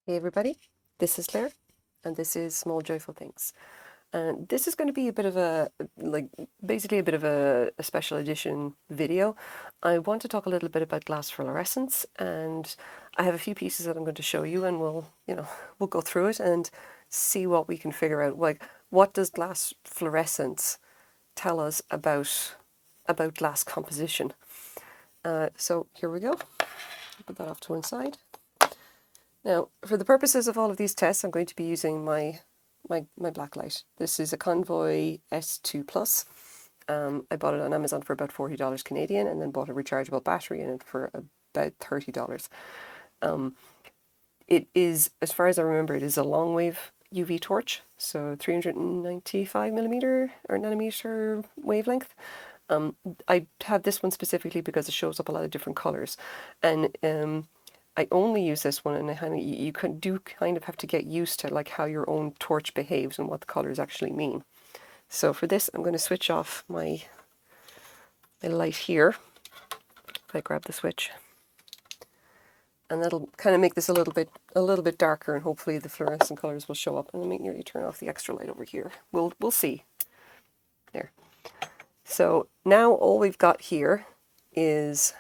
Hey everybody, this is Claire, and this is Small Joyful Things. And this is going to be a bit of basically a bit of a special edition video. I want to talk a little bit about glass fluorescence, and I have a few pieces that I'm going to show you, and we'll go through it and see what we can figure out. Like, what does glass fluorescence tell us about glass composition? So here we go. Put that off to one side. Now, for the purposes of all of these tests, I'm going to be using my blacklight. This is a Convoy S2 Plus. I bought it on Amazon for about $40 Canadian, and then bought a rechargeable battery in it for about $30. It is, as far as I remember, it is a long wave UV torch, so 395 millimeter or nanometer wavelength. I have this one specifically because it shows up a lot of different colors, and I only use this one, and you do kind of have to get used to like how your own torch behaves and what the colors actually mean. So for this, I'm going to switch off my light here. If I grab the switch, and that'll kind of make this a little bit darker, and hopefully the fluorescent colors will show up. And let me nearly turn off the extra light over here. We'll see. There. So now all we've got here is,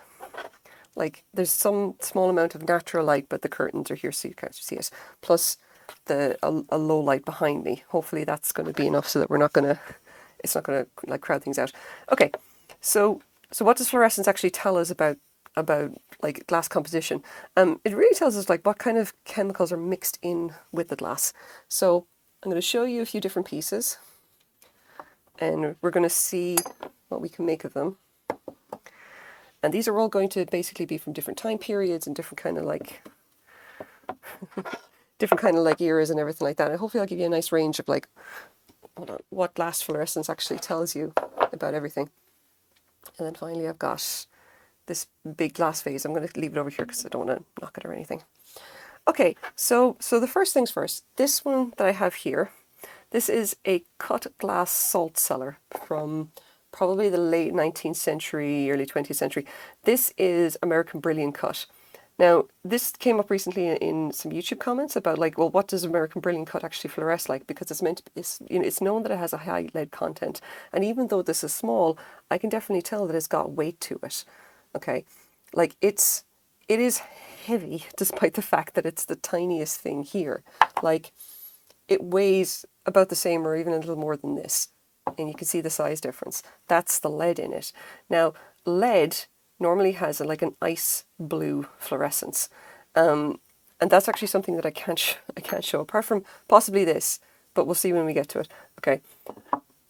like, there's some small amount of natural light, but the curtains are here so you can't see it. Plus a low light behind me. Hopefully that's going to be enough so that it's not gonna like crowd things out. Okay, so what does fluorescence actually tell us about like glass composition? It really tells us like what kind of chemicals are mixed in with the glass. So I'm going to show you a few different pieces, and we're going to see what we can make of them. And these are all going to basically be from different time periods and different kind of like eras and everything like that. And hopefully I'll give you a nice range of like what glass fluorescence actually tells you about everything. And then finally I've got this big glass vase. I'm going to leave it over here because I don't want to knock it or anything. Okay, so the first things first. This one that I have here, this is a cut glass salt cellar from probably the late 19th century, early 20th century. This is American Brilliant Cut. Now, this came up recently in some YouTube comments about like, well, what does American Brilliant Cut actually fluoresce like? Because it's known that it has a high lead content, and even though this is small, I can definitely tell that it's got weight to it. Okay, like it is heavy, despite the fact that it's the tiniest thing here. Like, it weighs about the same or even a little more than this. And you can see the size difference. That's the lead in it. Now, lead normally has like an ice blue fluorescence. And that's actually something that I can't show, apart from possibly this, but we'll see when we get to it. Okay.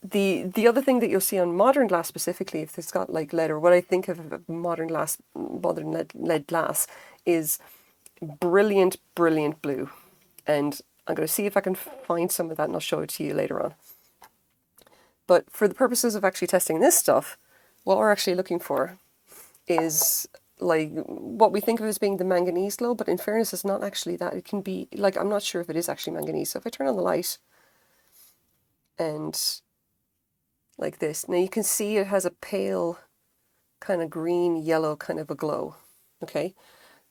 The other thing that you'll see on modern glass specifically, if it's got like lead, or what I think of modern lead glass, is brilliant blue. And I'm going to see if I can find some of that, and I'll show it to you later on. But for the purposes of actually testing this stuff, what we're actually looking for is like what we think of as being the manganese glow, but in fairness, it's not actually that. It can be, like, I'm not sure if it is actually manganese. So if I turn on the light and like this, now you can see it has a pale kind of green, yellow kind of a glow. Okay,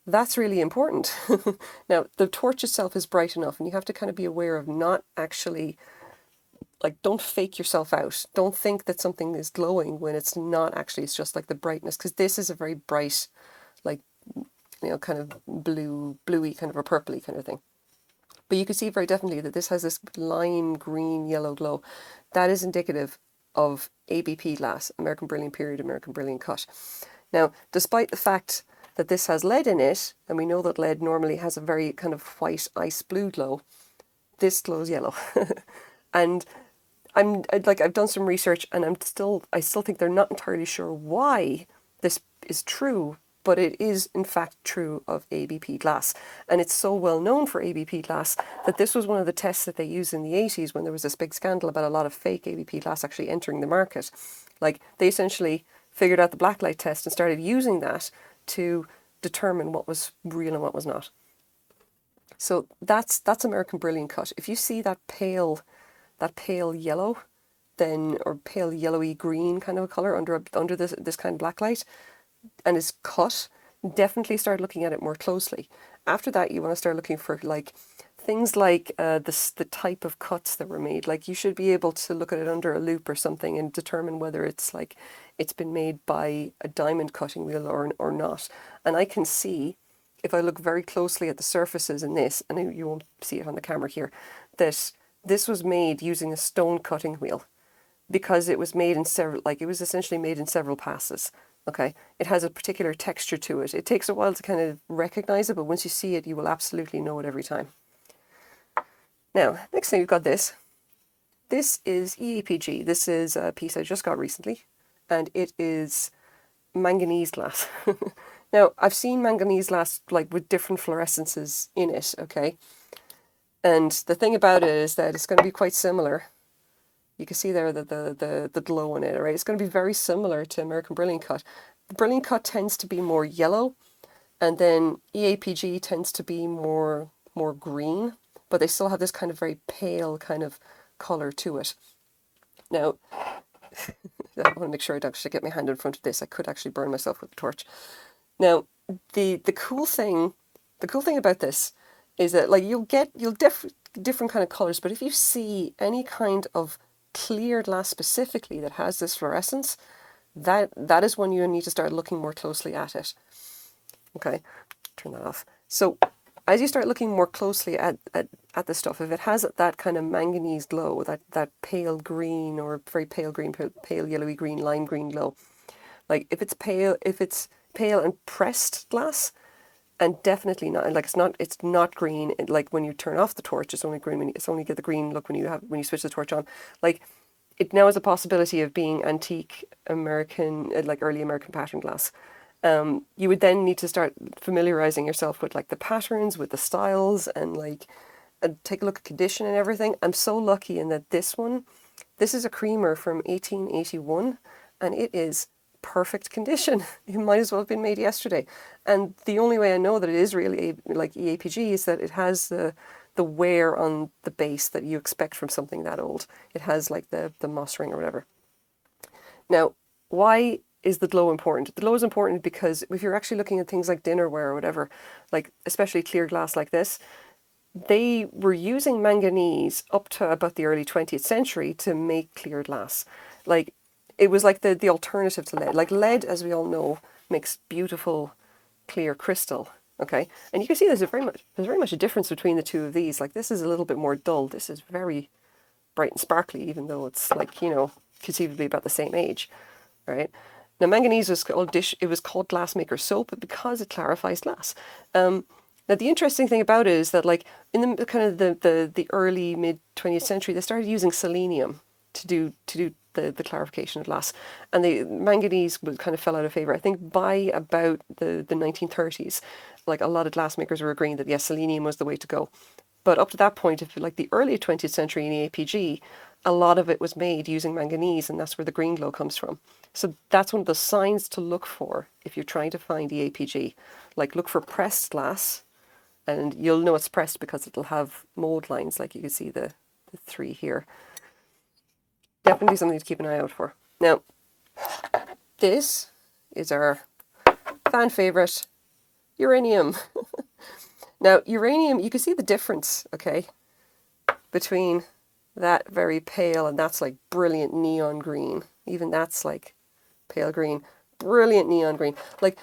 that's really important. Now, the torch itself is bright enough, and you have to kind of be aware of not actually, like, don't fake yourself out. Don't think that something is glowing when it's not actually. It's just like the brightness, because this is a very bright, like, kind of bluey, kind of a purpley kind of thing. But you can see very definitely that this has this lime green yellow glow. That is indicative of ABP glass, American Brilliant Period, American Brilliant Cut. Now, despite the fact that this has lead in it, and we know that lead normally has a very kind of white ice blue glow, this glows yellow. And I've done some research, and I still think they're not entirely sure why this is true, but it is in fact true of ABP glass. And it's so well known for ABP glass that this was one of the tests that they used in the 80s when there was this big scandal about a lot of fake ABP glass actually entering the market. Like, they essentially figured out the blacklight test and started using that to determine what was real and what was not. So that's American Brilliant Cut. If you see that pale yellow, then, or pale yellowy green kind of a color under this kind of black light, and is cut, definitely start looking at it more closely. after that, you want to start looking for like things like the type of cuts that were made. Like you should be able to look at it under a loupe or something and determine whether it's like it's been made by a diamond cutting wheel or not. And I can see, if I look very closely at the surfaces in this, and you won't see it on the camera here, that this was made using a stone cutting wheel, because it was made in several, like it was essentially made in several passes. Okay, it has a particular texture to it. It takes a while to kind of recognize it, but once you see it, you will absolutely know it every time. Now, next thing we've got this. This is EAPG. This is a piece I just got recently, and it is manganese glass. Now, I've seen manganese glass like with different fluorescences in it, okay? And the thing about it is that it's going to be quite similar. You can see there the glow in it, right? It's going to be very similar to American Brilliant Cut. The Brilliant Cut tends to be more yellow, and then EAPG tends to be more green, but they still have this kind of very pale kind of color to it. Now, I want to make sure I don't actually get my hand in front of this. I could actually burn myself with the torch. Now, the cool thing about this is that like you'll different kind of colors, but if you see any kind of clear glass specifically that has this fluorescence, that is when you need to start looking more closely at it. Okay, turn that off. So as you start looking more closely at the stuff, if it has that kind of manganese glow, that pale green or very pale green, pale yellowy green, lime green glow, like if it's pale and pressed glass, and definitely not like it's not green. Like when you turn off the torch, it's only green. It's only get the green look when you switch the torch on. Like it now has a possibility of being antique American, like early American pattern glass. You would then need to start familiarizing yourself with like the patterns, with the styles, and like take a look at condition and everything. I'm so lucky in that this is a creamer from 1881, and it is perfect condition. It might as well have been made yesterday. And the only way I know that it is really like EAPG is that it has the wear on the base that you expect from something that old. It has like the moss ring or whatever. Now, why is the glow important? The glow is important because if you're actually looking at things like dinnerware or whatever, like especially clear glass like this, they were using manganese up to about the early 20th century to make clear glass. Like it was like the alternative to lead. Like lead, as we all know, makes beautiful clear crystal. Okay, and you can see there's very much a difference between the two of these. Like this is a little bit more dull. This is very bright and sparkly, even though it's like, you know, conceivably about the same age, right? Now manganese was called glassmaker soap because it clarifies glass. Now the interesting thing about it is that like in the kind of the early mid 20th century, they started using selenium to do the clarification of glass, and the manganese kind of fell out of favor. I think by about the 1930s, like a lot of glassmakers were agreeing that yes, selenium was the way to go. But up to that point, if like the early 20th century in APG, a lot of it was made using manganese, and that's where the green glow comes from. So that's one of the signs to look for if you're trying to find the APG. Like look for pressed glass, and you'll know it's pressed because it'll have mold lines, like you can see the 3 here. Definitely something to keep an eye out for. Now, this is our fan favorite, uranium. Now, uranium, you can see the difference, okay, between that very pale and that's like brilliant neon green. Even that's like pale green, brilliant neon green. Like,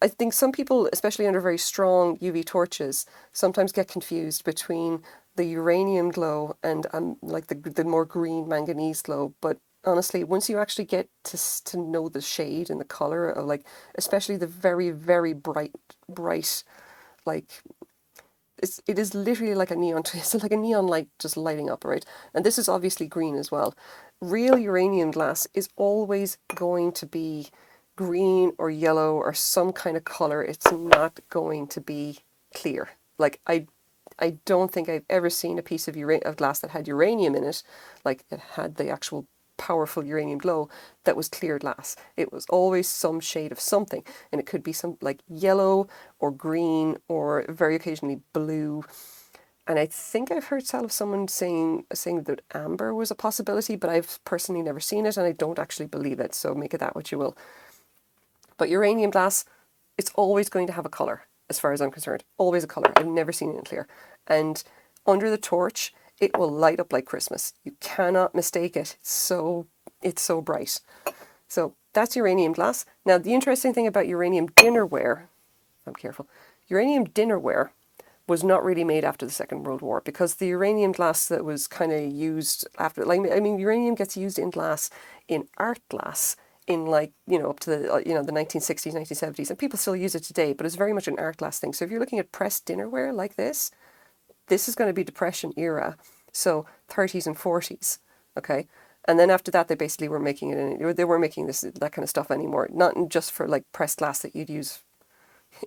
I think some people, especially under very strong UV torches, sometimes get confused between the uranium glow and like the more green manganese glow. But honestly, once you actually get to know the shade and the color of like, especially the very, very bright, like it is literally like a neon. It's like a neon light just lighting up, right? And this is obviously green as well. Real uranium glass is always going to be green or yellow or some kind of color. It's not going to be clear. Like I don't think I've ever seen a piece of glass that had uranium in it, like it had the actual powerful uranium glow, that was clear glass. It was always some shade of something, and it could be some like yellow or green or very occasionally blue. And I think I've heard tell of someone saying that amber was a possibility, but I've personally never seen it, and I don't actually believe it. So make of that what you will. But uranium glass, it's always going to have a color. as far as I'm concerned. Always a colour. I've never seen it in clear. And under the torch, it will light up like Christmas. You cannot mistake it. It's so bright. So that's uranium glass. Now, the interesting thing about uranium dinnerware, I'm careful, uranium dinnerware was not really made after the Second World War, because the uranium glass that was kind of used after, like, I mean, uranium gets used in glass, in art glass, in like, you know, up to the, the 1960s, 1970s, and people still use it today, but it's very much an art glass thing. So if you're looking at pressed dinnerware like this is going to be Depression era, so 30s and 40s, okay? And then after that, they basically were making it, they weren't making that kind of stuff anymore, not just for like pressed glass that you'd use,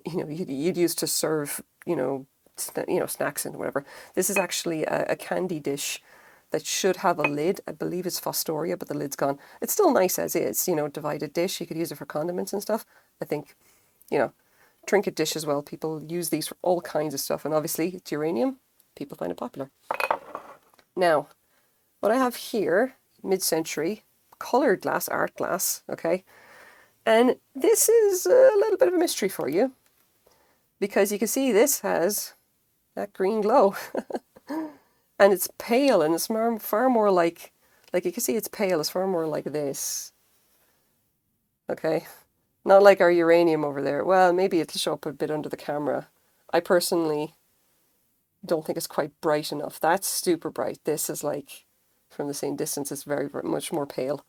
you'd use to serve, snacks and whatever. This is actually a candy dish that should have a lid. I believe it's Fostoria, but the lid's gone. It's still nice as is, divided dish. You could use it for condiments and stuff. I think, trinket dish as well. People use these for all kinds of stuff. And obviously it's uranium. People find it popular. Now, what I have here, mid-century, coloured glass, art glass, okay? And this is a little bit of a mystery for you, because you can see this has that green glow. And it's pale, and it's far more like you can see it's pale, it's far more like this. Okay? Not like our uranium over there. Well, maybe it'll show up a bit under the camera. I personally don't think it's quite bright enough. That's super bright. This is like, from the same distance, it's very, very much more pale.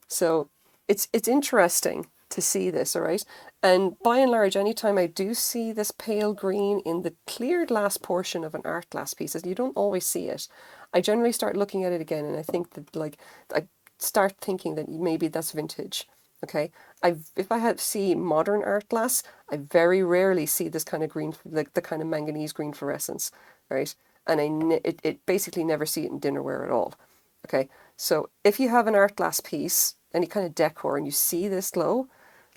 So it's interesting to see this, all right? And by and large, anytime I do see this pale green in the clear glass portion of an art glass piece, you don't always see it. I generally start looking at it again, and I think that, like, I start thinking that maybe that's vintage, okay? If I see modern art glass, I very rarely see this kind of green, like the kind of manganese green fluorescence, right? And it basically never see it in dinnerware at all, okay? So if you have an art glass piece, any kind of decor, and you see this glow,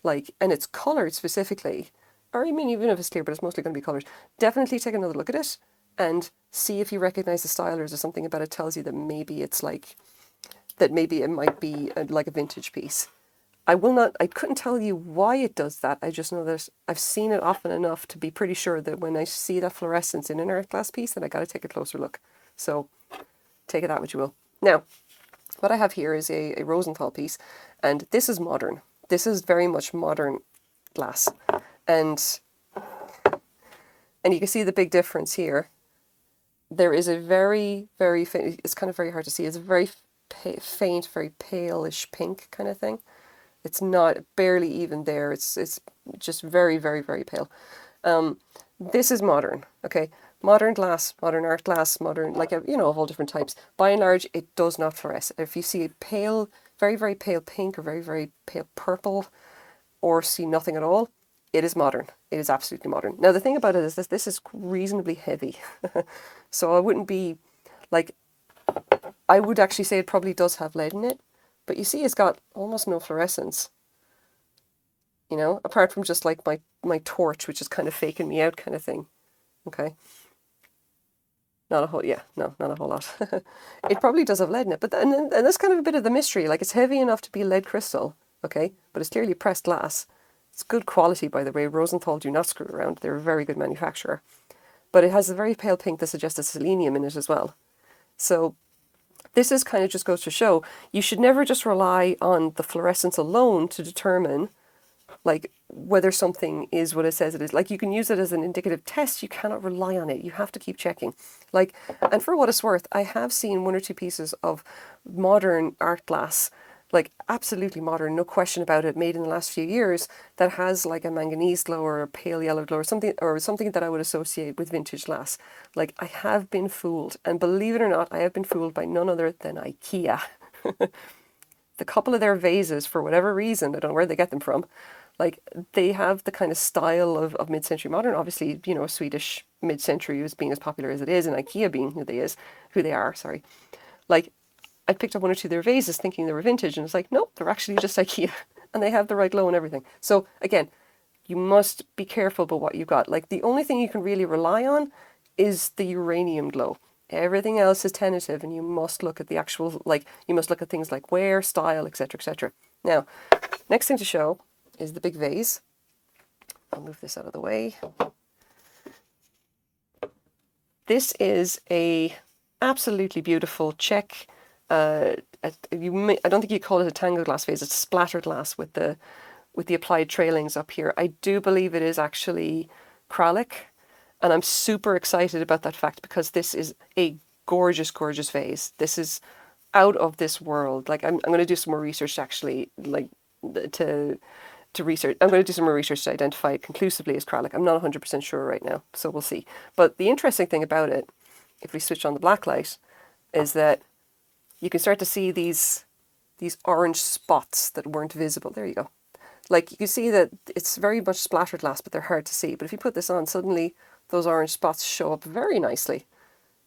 like, and it's coloured specifically, or I mean, even if it's clear, but it's mostly going to be coloured, definitely take another look at it and see if you recognise the style, or is there something about it tells you that maybe it's like, that maybe it might be like a vintage piece. I couldn't tell you why it does that. I just know that I've seen it often enough to be pretty sure that when I see that fluorescence in an art glass piece, then I got to take a closer look. So take it out what you will. Now, what I have here is a Rosenthal piece, and this is modern. This is very much modern glass. And you can see the big difference here. There is a very, very faint, it's kind of very hard to see, it's a very faint, very palish pink kind of thing. It's not barely even there. It's just very, very, very pale. This is modern, okay? Modern glass, modern art glass, modern, like, of all different types. By and large, it does not fluoresce. If you see a pale, very, very pale pink or very, very pale purple, or see nothing at all, it is modern. It is absolutely modern. Now, the thing about it is this is reasonably heavy. So I wouldn't be, like, I would actually say it probably does have lead in it. But you see it's got almost no fluorescence, apart from just like my torch, which is kind of faking me out kind of thing. Okay. Not a whole lot. It probably does have lead in it, but and that's kind of a bit of the mystery. Like, it's heavy enough to be lead crystal, okay, but it's clearly pressed glass. It's good quality, by the way. Rosenthal do not screw around. They're a very good manufacturer. But it has a very pale pink that suggests there's selenium in it as well. So this is kind of just goes to show you should never just rely on the fluorescence alone to determine, like, whether something is what it says it is. Like, you can use it as an indicative test. You cannot rely on it. You have to keep checking. Like, and for what it's worth, I have seen one or two pieces of modern art glass, like absolutely modern, no question about it, made in the last few years, that has like a manganese glow or a pale yellow glow or something that I would associate with vintage glass. Like, I have been fooled, and believe it or not, I have been fooled by none other than IKEA. The couple of their vases, for whatever reason, I don't know where they get them from, like, they have the kind of style of mid-century modern. Obviously, Swedish mid-century is being as popular as it is, and IKEA being who they are. Like, I picked up one or two of their vases thinking they were vintage, and it's like, nope, they're actually just IKEA, and they have the right glow and everything. So again, you must be careful about what you've got. Like, the only thing you can really rely on is the uranium glow. Everything else is tentative, and you must look at the actual, you must look at things like wear, style, etc., etc. Now, next thing to show is the big vase. I'll move this out of the way. This is a absolutely beautiful check. I don't think you call it a tangled glass vase. It's splatter glass with the applied trailings up here. I do believe it is actually acrylic, and I'm super excited about that fact because this is a gorgeous, gorgeous vase. This is out of this world. Like I'm going to do some more research actually, like to research. I'm going to do some more research to identify it conclusively as acrylic. I'm not 100% sure right now, so we'll see. But the interesting thing about it, if we switch on the blacklight, is that you can start to see these orange spots that weren't visible. There you go. Like you can see that it's very much splattered glass, but they're hard to see. But if you put this on, suddenly those orange spots show up very nicely.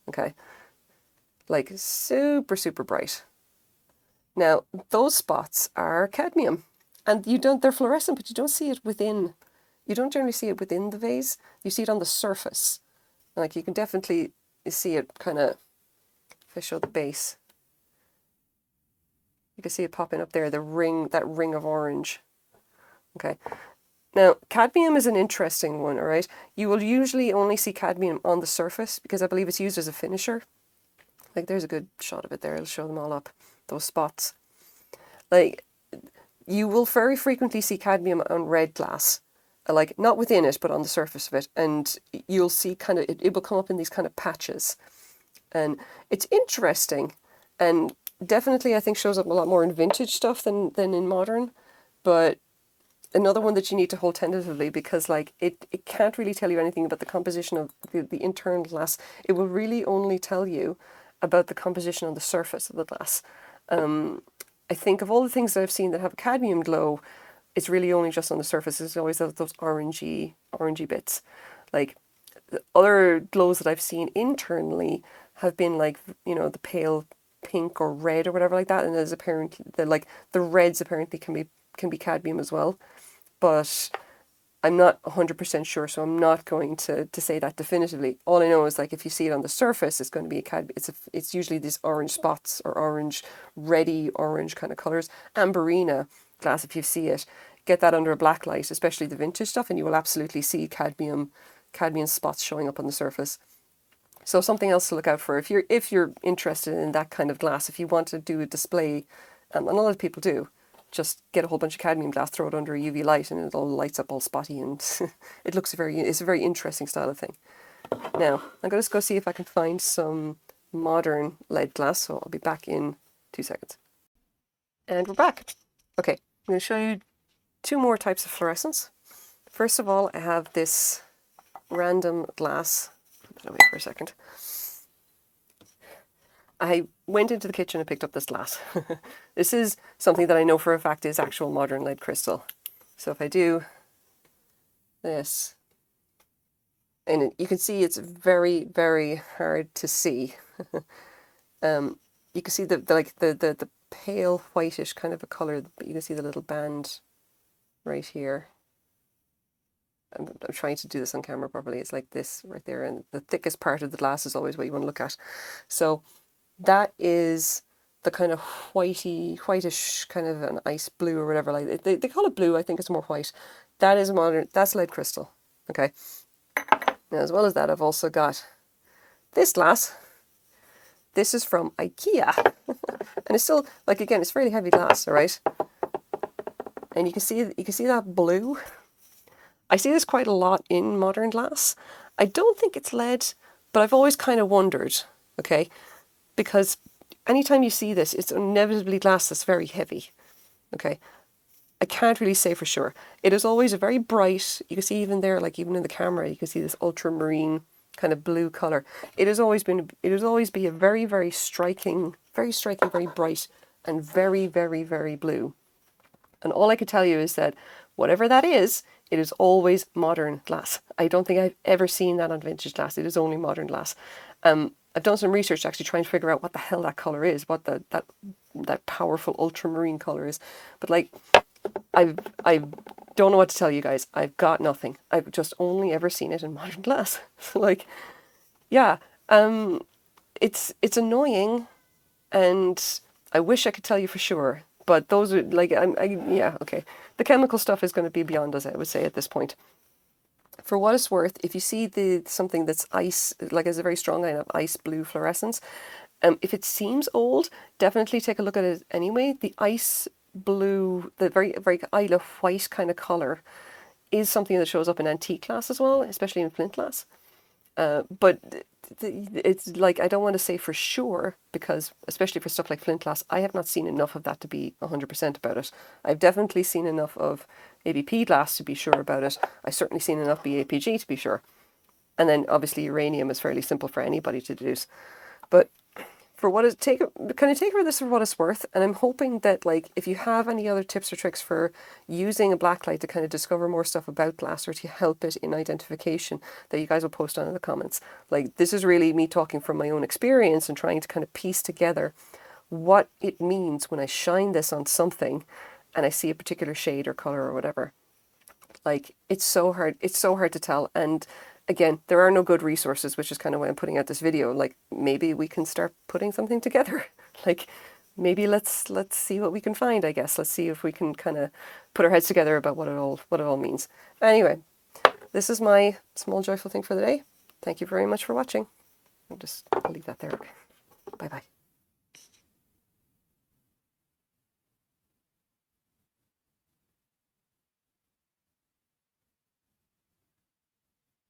Okay. Like super, super bright. Now, those spots are cadmium. And they're fluorescent, but you don't see it within, you don't generally see it within the vase. You see it on the surface. Like you can definitely see it kind of, if I show the base, you can see it popping up there, that ring of orange. Okay. Now, cadmium is an interesting one, all right? You will usually only see cadmium on the surface because I believe it's used as a finisher. Like there's a good shot of it there. I'll show them all up, those spots. Like, you will very frequently see cadmium on red glass, like not within it, but on the surface of it. And you'll see kind of, it will come up in these kind of patches. And it's interesting and definitely I think shows up a lot more in vintage stuff than in modern. But another one that you need to hold tentatively because like it can't really tell you anything about the composition of the internal glass. It will really only tell you about the composition on the surface of the glass. I think of all the things that I've seen that have a cadmium glow, it's really only just on the surface. It's always those orangey bits. Like the other glows that I've seen internally have been like, you know, the pale pink or red or whatever like that. And there's apparently the reds apparently can be cadmium as well. But I'm not 100% sure, so I'm not going to say that definitively. All I know is like if you see it on the surface, it's going to be it's usually these orange spots or orange, reddy orange kind of colours. Amberina glass, if you see it, get that under a black light, especially the vintage stuff, and you will absolutely see cadmium spots showing up on the surface. So something else to look out for if you're interested in that kind of glass. If you want to do a display, and a lot of people do, just get a whole bunch of cadmium glass, throw it under a UV light, and it all lights up all spotty, and it's a very interesting style of thing. Now, I'm going to go see if I can find some modern lead glass, so I'll be back in 2 seconds. And we're back. Okay, I'm going to show you 2 more types of fluorescence. First of all, I have this random glass. Put that away for a second. I went into the kitchen and picked up this glass. This is something that I know for a fact is actual modern lead crystal. So if I do this, and you can see it's very, very hard to see. You can see the pale whitish kind of a colour, but you can see the little band right here. I'm trying to do this on camera properly. It's like this right there, and the thickest part of the glass is always what you want to look at. So that is the kind of whitish kind of an ice blue or whatever. Like they call it blue. I think it's more white. That is modern. That's lead crystal. Okay. Now, as well as that, I've also got this glass. This is from IKEA, and it's still, like, again, it's fairly heavy glass, all right. And you can see that blue. I see this quite a lot in modern glass. I don't think it's lead, but I've always kind of wondered. Okay. Because anytime you see this, it's inevitably glass that's very heavy. Okay. I can't really say for sure. It is always a very bright, you can see even there, like even in the camera, you can see this ultramarine kind of blue colour. It has always be a very, very striking, very bright and very, very, very blue. And all I can tell you is that whatever that is, it is always modern glass. I don't think I've ever seen that on vintage glass. It is only modern glass. I've done some research actually trying to figure out what the hell that colour is, what that powerful ultramarine colour is. But like, I don't know what to tell you guys. I've got nothing. I've just only ever seen it in modern glass. Like, yeah, it's annoying, and I wish I could tell you for sure. But those are like, yeah, okay. The chemical stuff is going to be beyond us, I would say, at this point. For what it's worth, if you see something that's ice, like has a very strong line of ice blue fluorescence, if it seems old, definitely take a look at it anyway. The ice blue, the very, very Isle of White kind of colour is something that shows up in antique glass as well, especially in flint glass. But it's like, I don't want to say for sure, because especially for stuff like flint glass, I have not seen enough of that to be 100% about it. I've definitely seen enough of ABP glass to be sure about it. I've certainly seen enough BAPG to be sure. And then obviously uranium is fairly simple for anybody to deduce. But for what is take for this for what it's worth, and I'm hoping that, like, if you have any other tips or tricks for using a blacklight to kind of discover more stuff about glass or to help it in identification, that you guys will post on in the comments. Like, this is really me talking from my own experience and trying to kind of piece together what it means when I shine this on something and I see a particular shade or color or whatever. Like, it's so hard to tell. And again, there are no good resources, which is kind of why I'm putting out this video. Like, maybe we can start putting something together. Like, maybe let's see what we can find, I guess. Let's see if we can kind of put our heads together about what it all means. Anyway, this is my small joyful thing for the day. Thank you very much for watching. I'll leave that there. Okay. Bye-bye.